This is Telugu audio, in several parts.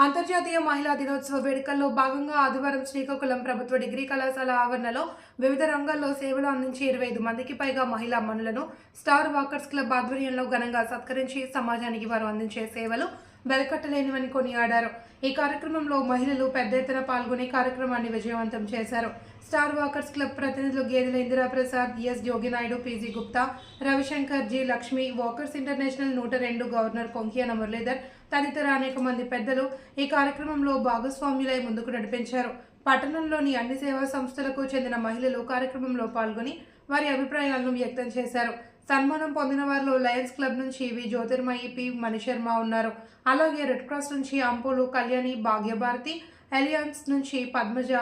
అంతర్జాతీయ మహిళా దినోత్సవ వేడుకల్లో భాగంగా ఆదివారం శ్రీకాకుళం ప్రభుత్వ డిగ్రీ కళాశాల ఆవరణలో వివిధ రంగాల్లో సేవలు అందించి 25 మందికి పైగా మహిళా మనులను స్టార్ వాకర్స్ క్లబ్ ఆధ్వర్యంలో ఘనంగా సత్కరించి సమాజానికి వారు అందించే సేవలు వెలకట్టలేనివని కొనియాడారు. ఈ కార్యక్రమంలో మహిళలు పెద్ద ఎత్తున పాల్గొని కార్యక్రమాన్ని విజయవంతం చేశారు. స్టార్ వాకర్స్ క్లబ్ ప్రతినిధులు Gedela Indira Prasad, S Joginaidu, PG Gupta, Ravishankar, G Lakshmi, walkers international 102 governor Konkiyana Muralidhar తదితర అనేక మంది పెద్దలు ఈ కార్యక్రమంలో భాగస్వామ్యులై ముందుకు నడిపించారు. పట్టణంలోని అన్ని సేవా సంస్థలకు చెందిన మహిళలు కార్యక్రమంలో పాల్గొని వారి అభిప్రాయాలను వ్యక్తం చేశారు. సన్మానం పొందిన వారిలో లయన్స్ క్లబ్ నుంచి వి జ్యోతిర్మయి, పి మణిశర్మ ఉన్నారు. అలాగే రెడ్ క్రాస్ నుంచి అంపోలు కళ్యాణి, భాగ్యభారతి, అలియన్స్ నుంచి పద్మజ,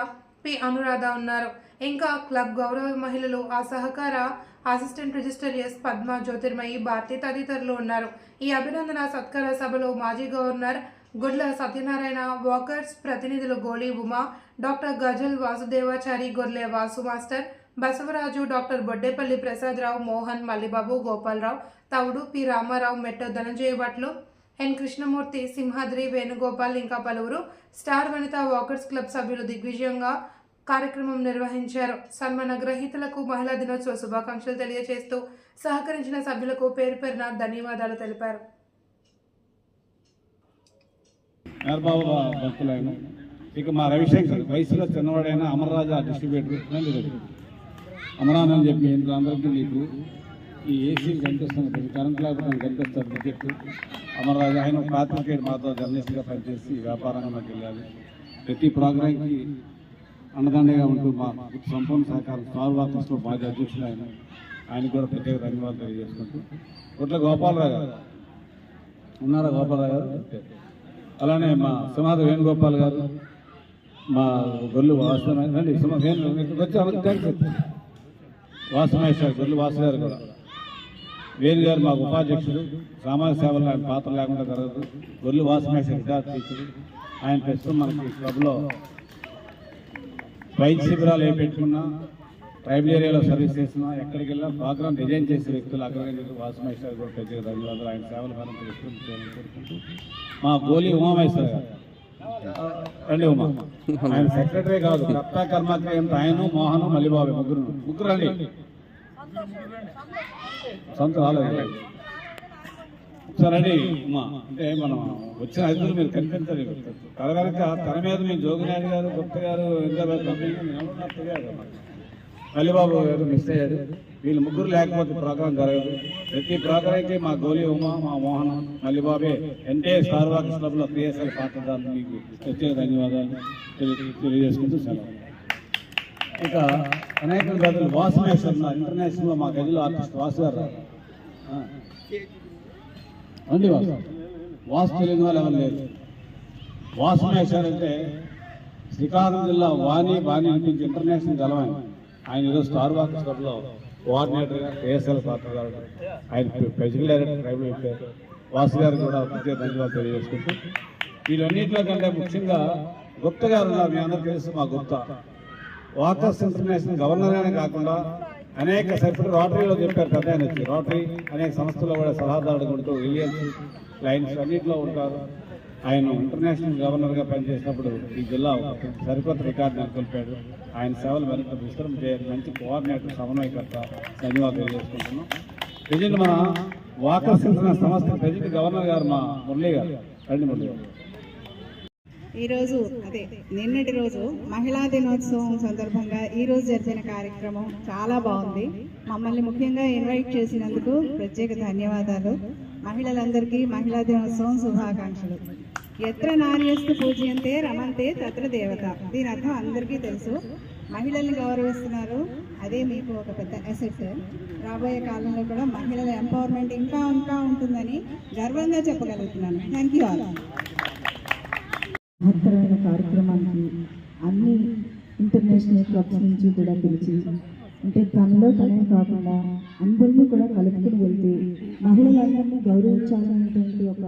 పి అనురాధ ఉన్నారు. ఇంకా క్లబ్ గౌరవ మహిళలు ఆ సహకార assistant register S Padma, Jyothirmayi, Bharathi తదితరులు ఉన్నారు. ఈ అభినందన సత్కార సభలో మాజీ గవర్నర్ గుడ్ల సత్యనారాయణ, వాకర్స్ ప్రతినిధులు గోలి ఉమా, డాక్టర్ గజల్ వాసుదేవాచారి, గొర్లె వాసు మాస్టర్, బసవరాజు, డాక్టర్ బొడ్డేపల్లి ప్రసాదరావు, మోహన్, మల్లిబాబు, గోపాలరావు, తౌడు, పి రామారావు, మెట్ట ధనంజయ భట్లు, ఎన్ కృష్ణమూర్తి, సింహాద్రి, వేణుగోపాల్ ఇంకా పలువురు స్టార్ వనిత వాకర్స్ క్లబ్ సభ్యులు దిగ్విజయంగా కార్యక్రమం నిర్వహించారు. సన్మాన గ్రహీతలకు మహిళా దినోత్సవ శుభాకాంక్షలు తెలియజేస్తూ సహకరించిన సభ్యులకు పేరు పేరున ధన్యవాదాలు తెలిపారు. ఇక మా రవిశంకర్ వయసులో చిన్నవాడైన అమరరాజా డిస్ట్రిబ్యూటర్ అమరానని చెప్పి అందరికీ మీకు ఈ ఏసీ కనిపిస్తుంది, కరెంట్ లేకపోతే కనిపిస్తారు టికెట్. అమరరాజా ఆయన పాత్రికేయుడు మాతో జర్నలిస్ట్గా పనిచేసి వ్యాపారంలోకి వెళ్ళాలి. ప్రతి ప్రోగ్రాంకి అండదండగా ఉంటూ మా సంపూర్ణ సహకారం స్టార్ వాకర్స్లో మాజీ అధ్యక్షులు ఆయన కూడా ప్రత్యేక ధన్యవాదాలు తెలియజేసుకుంటూ ఇట్లా గోపాలరావు గారు ఉన్నారా? గోపాలరావు గారు, అలానే మా సింహాద్రి వేణుగోపాల్ గారు, మా గొల్లు వాసుమేశ్వర్ గొల్లు వాసు గారు కూడా, వేరు గారు మా ఉపాధ్యక్షుడు, సామాజిక సేవలు ఆయన పాత్ర లేకుండా జరగదు. గొల్లు వాసుమేశ్వర్ విద్యార్థి టీచరు, ఆయన ప్రస్తుతం మనకి క్లబ్లో వైద్య శిబిరాలు ఏ పెట్టుకున్నా, ట్రైబల్ ఏరియాలో సర్వీస్ చేసినా, ఎక్కడికి వెళ్ళినా ప్రోగ్రామ్ డిజైన్ చేసే వ్యక్తులు అగ్రగణ్యులు వాసుమేశ్వర్ కూడా ప్రత్యేక ధన్యవాదాలు. ఆయన సేవలు మనం తెలుసుకుంటూ మా గోలి ఉమామేశ్వర్ గారు రండి. ఉమా ఆయన సెక్రటరీ కాదు, కర్త కర్మకి ఆయన, మోహన్, మల్లిబాబు ముగ్గురు రండి. సొంత రాలేదు సరే ఉమా. అంటే మనం వచ్చిన అతిథులు మీరు కనిపించాలి. కలగలక తన మీద మీ జోగినాయుడు గారు, గుప్త గారు, మల్లిబాబు గారు మిస్ అయ్యారు. వీళ్ళు ముగ్గురు లేకపోతే ప్రోగ్రాం జరగదు. ప్రతి ప్రోగ్రాంకి మా గోలి ఉమా, మా మోహన్, మల్లిబాబే ఎన్టీఏ స్టార్ వాకర్స్ క్లబ్లో క్రియాశీల పాత్రదారులు మీకు ప్రత్యేక ధన్యవాదాలు తెలియజేసుకుంటూ సెలవు. ఇక అనేక గదులు వాసుమేశ్వర్ ఇంటర్నేషనల్లో మా గదిలో ఆర్టిస్ట్ వాసు గారు అండి. వాసు తెలియని వాళ్ళు ఎవరు లేదు. వాసుమేశ్వర్ అంటే శ్రీకాకుళం జిల్లా బాణి నుంచి ఇంటర్నేషనల్ గెలవాయన. ఆయన ఈరోజు స్టార్ వాకర్స్ క్లబ్లో కోఆర్డినేటర్గా క్రియాశీల పాత్రదారుడు. ఆయన president director tribal welfare. Vasu గారు కూడా ప్రత్యేక ధన్యవాదాలు తెలియజేసుకుంటూ వీళ్ళన్నింటిలో కంటే ముఖ్యంగా గుప్తా గారు ఉన్నారు. మీ అందరూ తెలుసు మా గుప్తా వాకర్స్ ఇంటర్నేషనల్ గవర్నర్ అనే కాకుండా అనేక సెక్రటరీ రోటరీలో చెప్పారు పెద్ద ఆయన వచ్చి. రోటరీ అనేక సంస్థల్లో కూడా సలహాదారుడు ఉంటూ రిలియన్స్ లైన్స్ అన్నింటిలో ఉంటారు. ఆయన ఇంటర్నేషనల్ గవర్నర్గా పనిచేసినప్పుడు ఈ జిల్లా సరికొత్త రికార్డు నెలకొల్పాడు. ఆయన సేవలు మరింత విస్తరణ చేయాలి. మంచి కోఆర్డినేటర్, సమన్వయకర్త. ధన్యవాదాలు తెలియజేసుకుంటున్నాం. ప్రెసిడెంట్ మన వాకర్స్ ఇంటర్నేషనల్ సంస్థ ప్రెసిడెంట్ గవర్నర్ గారు మా మురళి గారు రండి. మురళి గారు ఈరోజు నిన్నటి రోజు మహిళా దినోత్సవం సందర్భంగా ఈరోజు జరిగిన కార్యక్రమం చాలా బాగుంది. మమ్మల్ని ముఖ్యంగా ఇన్వైట్ చేసినందుకు ప్రత్యేక ధన్యవాదాలు. మహిళలందరికీ మహిళా దినోత్సవం శుభాకాంక్షలు. ఎత్ర నార్యస్తు పూజ్యంతే రమంతే తత్ర దేవత. దీని అర్థం అందరికీ తెలుసు. మహిళల్ని గౌరవిస్తున్నారు, అదే మీకు ఒక పెద్ద అసెట్. రాబోయే కాలంలో కూడా మహిళల ఎంపవర్మెంట్ ఇంకా ఉంటుందని గర్వంగా చెప్పగలుగుతున్నాను. Thank you all. మహత్తరమైన కార్యక్రమానికి అన్ని ఇంటర్నేషనల్ క్లబ్స్ నుంచి కూడా పిలిచి, అంటే తనలో తనే కాకుండా అందరినీ కూడా కలుపుకుని వెళ్తూ మహిళలందరినీ గౌరవించాలనేటువంటి ఒక